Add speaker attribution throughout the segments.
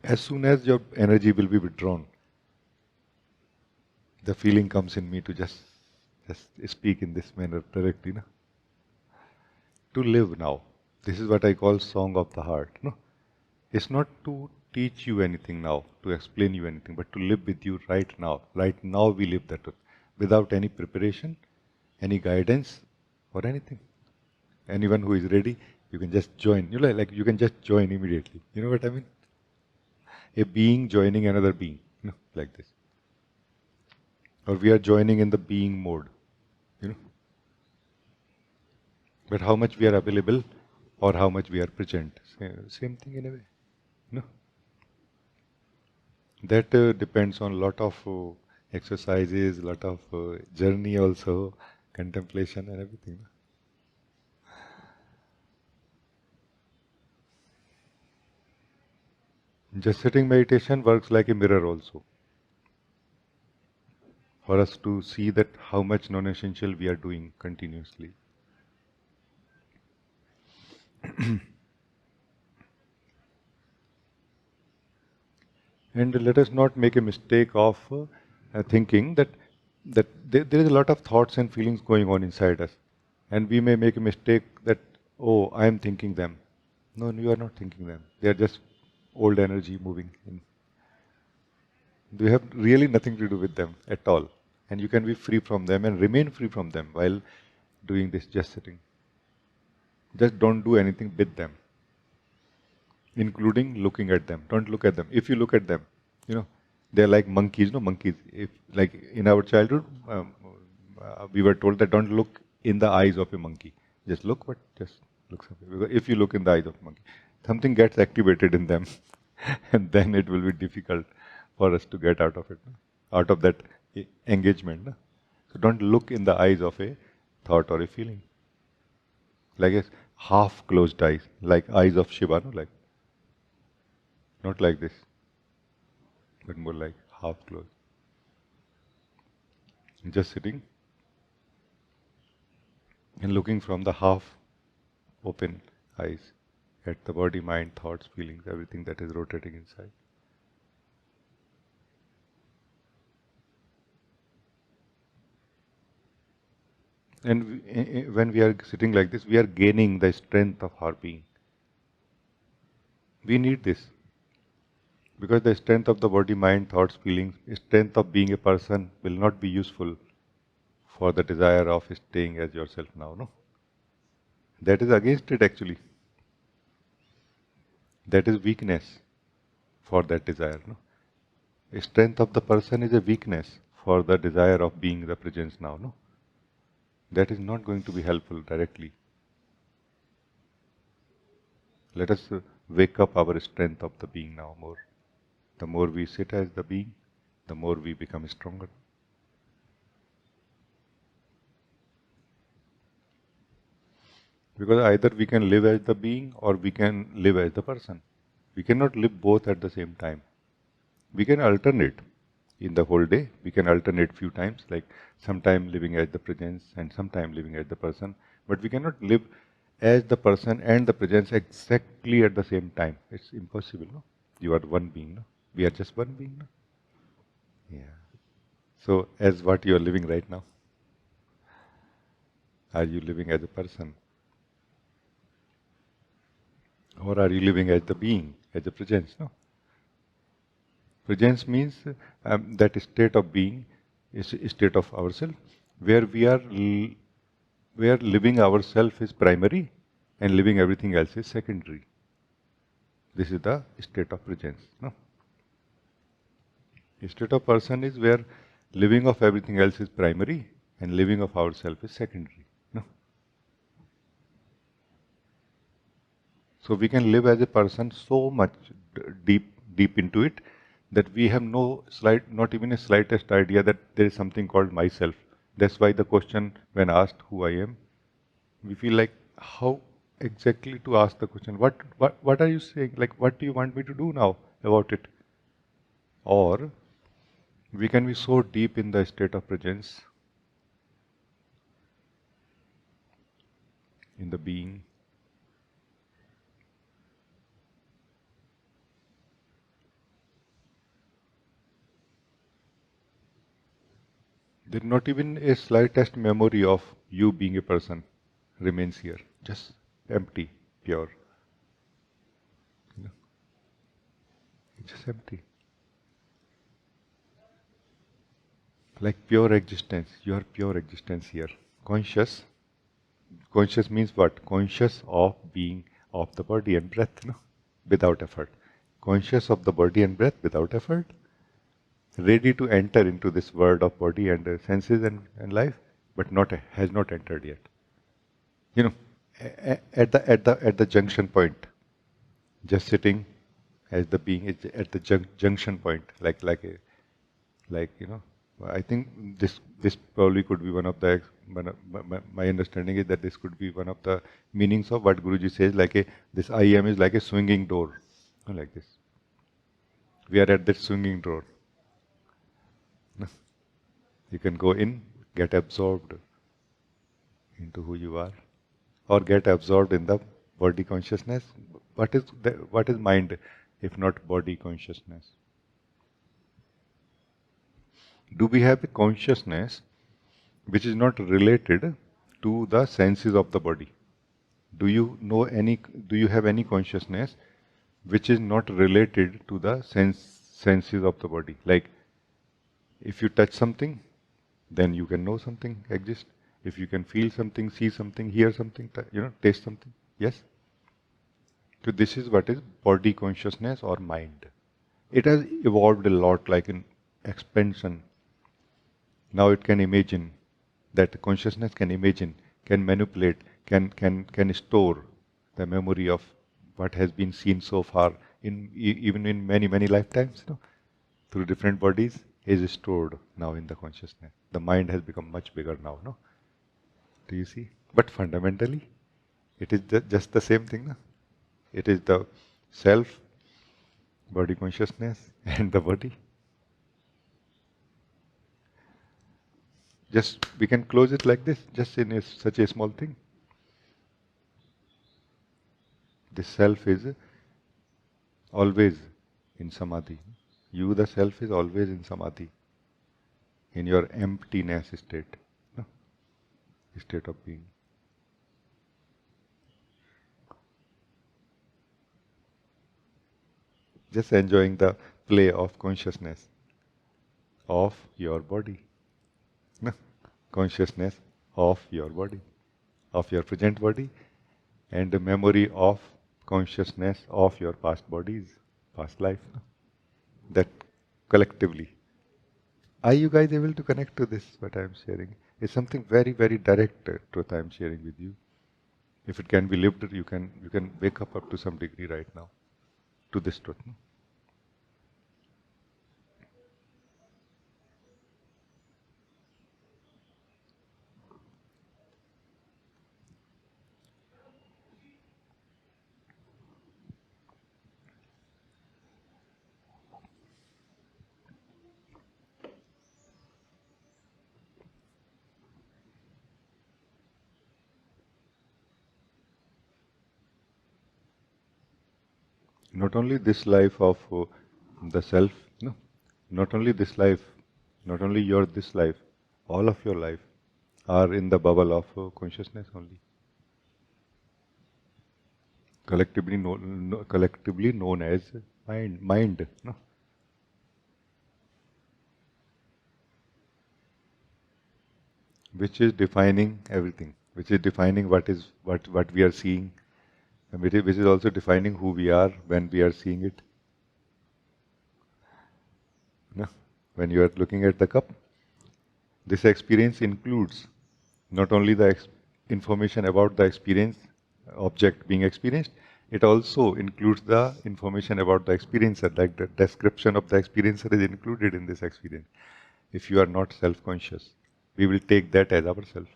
Speaker 1: As soon as your energy will be withdrawn, the feeling comes in me to just speak in this manner directly. No? To live now. This is what I call song of the heart. No? It's not to teach you anything now, to explain you anything, but to live with you right now. Right now we live that without any preparation, any guidance, or anything. Anyone who is ready, you can just join. You know, like you can just join immediately. You know what I mean? A being joining another being, like this. Or we are joining in the being mode, you know. But how much we are available or how much we are present, same thing in a way, you know. That depends on a lot of exercises, lot of journey also, contemplation and everything. Just sitting meditation works like a mirror also, for us to see that how much non-essential we are doing continuously. And let us not make a mistake of thinking that there is a lot of thoughts and feelings going on inside us, and we may make a mistake that, oh, I am thinking them. No, you are not thinking them. They are just old energy moving in. You have really nothing to do with them at all, and you can be free from them and remain free from them while doing this just sitting. Just don't do anything with them, including looking at them. Don't look at them. If you look at them, they're like monkeys. No, monkeys. If like in our childhood, we were told that don't look in the eyes of a monkey. Just look, but just look something. Because if you look in the eyes of a monkey, something gets activated in them, and then it will be difficult for us to get out of it, out of that engagement. No? So don't look in the eyes of a thought or a feeling. Like a half closed eyes, like eyes of Shiva, no? Like not like this, but more like half closed. Just sitting and looking from the half open eyes at the body, mind, thoughts, feelings, everything that is rotating inside. And when we are sitting like this, we are gaining the strength of our being. We need this. Because the strength of the body, mind, thoughts, feelings, strength of being a person will not be useful for the desire of staying as yourself now, no? That is against it actually. That is weakness for that desire, no? The strength of the person is a weakness for the desire of being the presence now, no? That is not going to be helpful directly. Let us wake up our strength of the being now more. The more we sit as the being, the more we become stronger. Because either we can live as the being or we can live as the person. We cannot live both at the same time. We can alternate in the whole day. We can alternate few times, like sometime living as the presence and sometime living as the person. But we cannot live as the person and the presence exactly at the same time. It's impossible, no? You are one being, no? We are just one being, no? Yeah. So, as what you are living right now, are you living as a person? Or are you living as the being, as a presence, no? Presence means that state of being is a state of ourself, where where living ourself is primary and living everything else is secondary. This is the state of presence. No? State of person is where living of everything else is primary and living of ourself is secondary. No? So we can live as a person so much deep into it that we have not even a slightest idea that there is something called myself. That's why the question, when asked who I am, we feel like how exactly to ask the question. What are you saying? Like, what do you want me to do now about it? Or we can be so deep in the state of presence, in the being, There not even a slightest memory of you being a person remains here. Just empty, pure. You know, just empty. Like pure existence. You are pure existence here. Conscious. Conscious means what? Conscious of being of the body and breath, no? Without effort. Conscious of the body and breath without effort. Ready to enter into this world of body and senses and life, but has not entered yet. You know, at the junction point, just sitting as the being is at the junction point, like I think this probably could be one of the my understanding is that this could be one of the meanings of what Guruji says, this I am is like a swinging door, like this. We are at that swinging door. You can go in, get absorbed into who you are, or get absorbed in the body consciousness. What is mind if not body consciousness? Do we have a consciousness which is not related to the senses of the body? Do you have any consciousness which is not related to the senses of the body? Like, if you touch something, then you can know something exists. If you can feel something, see something, hear something, taste something. Yes? So this is what is body consciousness or mind. It has evolved a lot, like in expansion. Now it can imagine, that consciousness can imagine, can manipulate, can store the memory of what has been seen so far, even in many lifetimes, through different bodies, is stored now in the consciousness. The mind has become much bigger now, no? Do you see? But fundamentally, it is just the same thing, no? It is the self, body consciousness, and the body. Just, we can close it like this, just in such a small thing. The self is always in samadhi. You, the self, is always in samadhi, in your emptiness state, no? State of being. Just enjoying the play of consciousness of your body, no? Consciousness of your body, of your present body, and the memory of consciousness of your past bodies, past life, no? That collectively. Are you guys able to connect to this, what I am sharing? It's something very direct truth I am sharing with you. If it can be lived, you can wake up to some degree right now to this truth. No? Not only this life of the self, no, not only this life, not only your this life, all of your life are in the bubble of consciousness only. Collectively known as mind, no? Which is defining everything, which is defining what we are seeing, and which is also defining who we are when we are seeing it. No? When you are looking at the cup, this experience includes not only the information about the experience, object being experienced, it also includes the information about the experiencer, like the description of the experiencer is included in this experience. If you are not self-conscious, we will take that as ourself.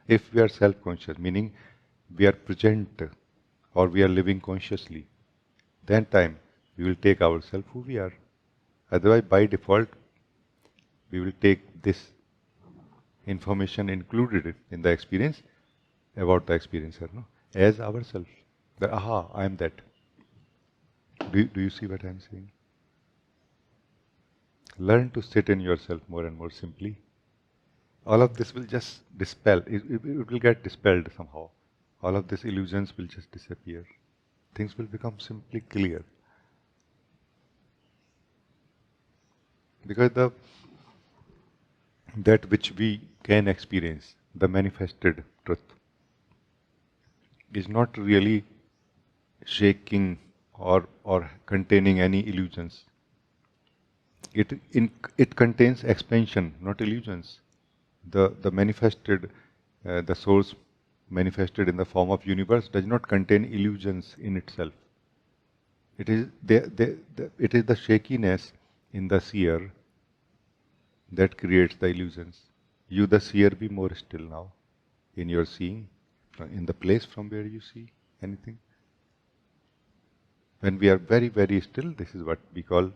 Speaker 1: If we are self-conscious, meaning we are present or we are living consciously, then time we will take ourselves who we are. Otherwise, by default, we will take this information included in the experience about the experiencer, no? As ourselves. Aha, I am that. Do you see what I am saying? Learn to sit in yourself more and more simply. All of this will just dispel, it will get dispelled somehow. All of these illusions will just disappear. Things will become simply clear. Because that which we can experience, the manifested truth, is not really shaking or containing any illusions. It contains expansion, not illusions. The manifested, the source manifested in the form of universe does not contain illusions in itself. It is it is the shakiness in the seer that creates the illusions. You, the seer, be more still now in your seeing, in the place from where you see anything. When we are very, very still, this is what we call,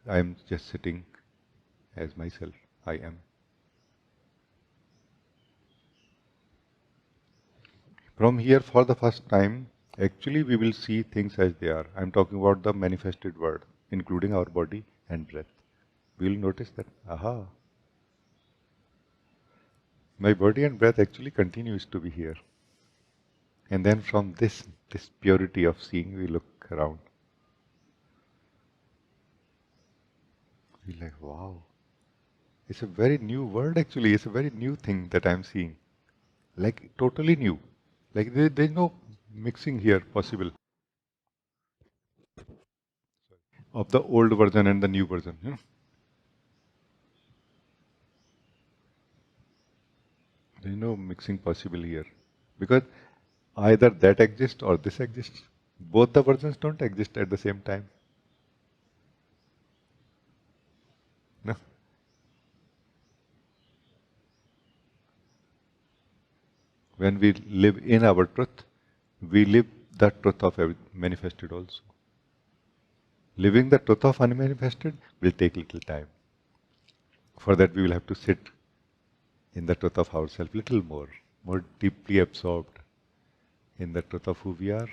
Speaker 1: I am just sitting as myself. I am. From here, for the first time, actually we will see things as they are. I am talking about the manifested world, including our body and breath. We will notice that, aha, my body and breath actually continues to be here. And then from this purity of seeing, we look around. We're like, wow, it's a very new world actually. It's a very new thing that I'm seeing. Like totally new. Like there's no mixing here possible of the old version and the new version. You know? There's no mixing possible here. Because either that exists or this exists. Both the versions don't exist at the same time. No. When we live in our truth, we live the truth of manifested also. Living the truth of unmanifested will take little time. For that we will have to sit in the truth of ourselves little more deeply absorbed in the truth of who we are.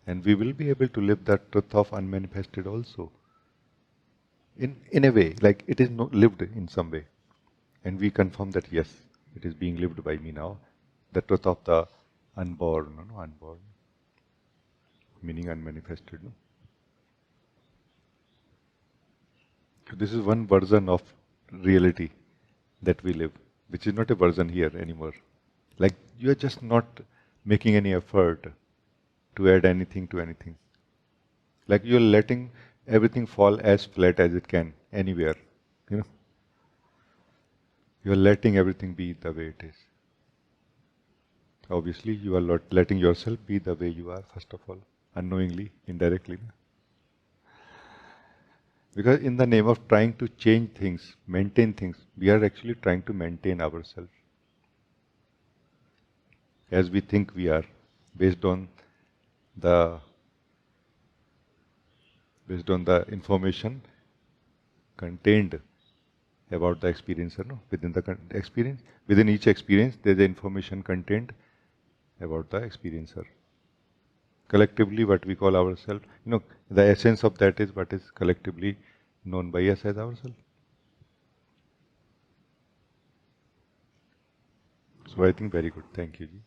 Speaker 1: And we will be able to live the truth of unmanifested also. In a way, like it is lived in some way. And we confirm that yes, it is being lived by me now. The truth of the unborn, unborn, meaning unmanifested. No? So this is one version of reality that we live, which is not a version here anymore. Like you are just not making any effort to add anything to anything. Like you are letting everything fall as flat as it can, anywhere. You know, you are letting everything be the way it is. Obviously, you are not letting yourself be the way you are, first of all, unknowingly, indirectly. Because in the name of trying to change things, maintain things, we are actually trying to maintain ourselves. As we think we are, based on the information contained about the experiencer, no? Within the experience, within each experience, there is information contained about the experiencer. Collectively, what we call ourselves, the essence of that is what is collectively known by us as ourselves. So I think very good. Thank you, Ji.